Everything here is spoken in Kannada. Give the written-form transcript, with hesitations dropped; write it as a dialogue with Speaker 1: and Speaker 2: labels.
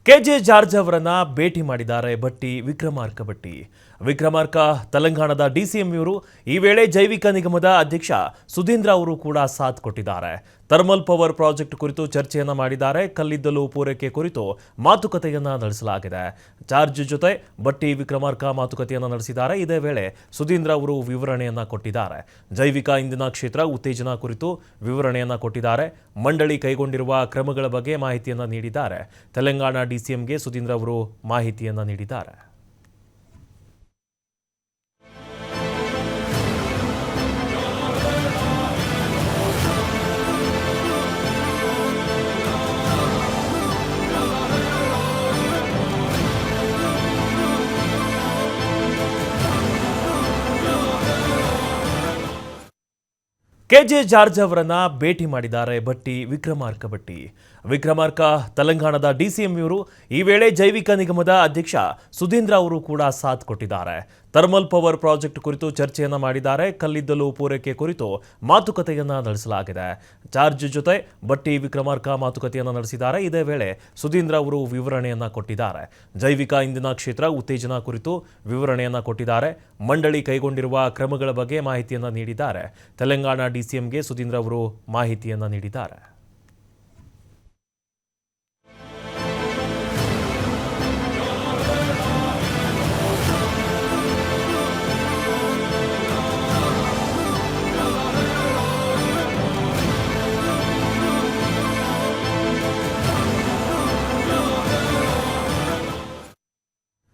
Speaker 1: ಕೆಜೆ ಜಾರ್ಜ್ ಅವರನ್ನ ಭೇಟಿ ಮಾಡಿದ್ದಾರೆ ವಿಕ್ರಮಾರ್ಕ ತೆಲಂಗಾಣದ ಡಿಸಿಎಂ ಇವರು ಈ ವೇಳೆ ಜೈವಿಕ ನಿಗಮದ ಅಧ್ಯಕ್ಷ ಸುಧೀಂದ್ರ ಅವರು ಕೂಡ ಸಾಥ್ ಕೊಟ್ಟಿದ್ದಾರೆ. ಥರ್ಮಲ್ ಪವರ್ ಪ್ರಾಜೆಕ್ಟ್ ಕುರಿತು ಚರ್ಚೆಯನ್ನ ಮಾಡಿದ್ದಾರೆ. ಕಲ್ಲಿದ್ದಲು ಪೂರೈಕೆ ಕುರಿತು ಮಾತುಕತೆಯನ್ನ ನಡೆಸಲಾಗಿದೆ. ಜಾರ್ಜ್ ಜೊತೆ ವಿಕ್ರಮಾರ್ಕ ಮಾತುಕತೆಯನ್ನ ನಡೆಸಿದ್ದಾರೆ. ಇದೇ ವೇಳೆ ಸುಧೀಂದ್ರ ಅವರು ವಿವರಣೆಯನ್ನ ಕೊಟ್ಟಿದ್ದಾರೆ. ಜೈವಿಕ ಇಂಧನ ಕ್ಷೇತ್ರ ಉತ್ತೇಜನ ಕುರಿತು ವಿವರಣೆಯನ್ನ ಕೊಟ್ಟಿದ್ದಾರೆ. ಮಂಡಳಿ ಕೈಗೊಂಡಿರುವ ಕ್ರಮಗಳ ಬಗ್ಗೆ ಮಾಹಿತಿಯನ್ನ ನೀಡಿದ್ದಾರೆ. ತೆಲಂಗಾಣ ಡಿಸಿಎಂಗೆ ಸುಧೀಂದ್ರ ಅವರು ಮಾಹಿತಿಯನ್ನ ನೀಡಿದ್ದಾರೆ. ಕೆಜೆ ಜಾರ್ಜ್ ಅವರನ್ನ ಭೇಟಿ ಮಾಡಿದ್ದಾರೆ ವಿಕ್ರಮಾರ್ಕ ತೆಲಂಗಾಣದ ಡಿಸಿಎಂ ಇವರು ಈ ವೇಳೆ ಜೈವಿಕ ನಿಗಮದ ಅಧ್ಯಕ್ಷ ಸುಧೀಂದ್ರ ಅವರು ಕೂಡ ಸಾಥ್ ಕೊಟ್ಟಿದ್ದಾರೆ. ಥರ್ಮಲ್ ಪವರ್ ಪ್ರಾಜೆಕ್ಟ್ ಕುರಿತು ಚರ್ಚೆಯನ್ನ ಮಾಡಿದ್ದಾರೆ. ಕಲ್ಲಿದ್ದಲು ಪೂರೈಕೆ ಕುರಿತು ಮಾತುಕತೆಯನ್ನ ನಡೆಸಲಾಗಿದೆ. ಜಾರ್ಜ್ ಜೊತೆ ವಿಕ್ರಮಾರ್ಕ ಮಾತುಕತೆಯನ್ನ ನಡೆಸಿದ್ದಾರೆ. ಇದೇ ವೇಳೆ ಸುಧೀಂದ್ರ ಅವರು ವಿವರಣೆಯನ್ನ ಕೊಟ್ಟಿದ್ದಾರೆ. ಜೈವಿಕ ಇಂಧನ ಕ್ಷೇತ್ರ ಉತ್ತೇಜನ ಕುರಿತು ವಿವರಣೆಯನ್ನ ಕೊಟ್ಟಿದ್ದಾರೆ. ಮಂಡಳಿ ಕೈಗೊಂಡಿರುವ ಕ್ರಮಗಳ ಬಗ್ಗೆ ಮಾಹಿತಿಯನ್ನ ನೀಡಿದ್ದಾರೆ. ತೆಲಂಗಾಣ ಡಿಸಿಎಂಗೆ ಸುಧೀಂದ್ರ ಅವರು ಮಾಹಿತಿಯನ್ನ ನೀಡಿದ್ದಾರೆ.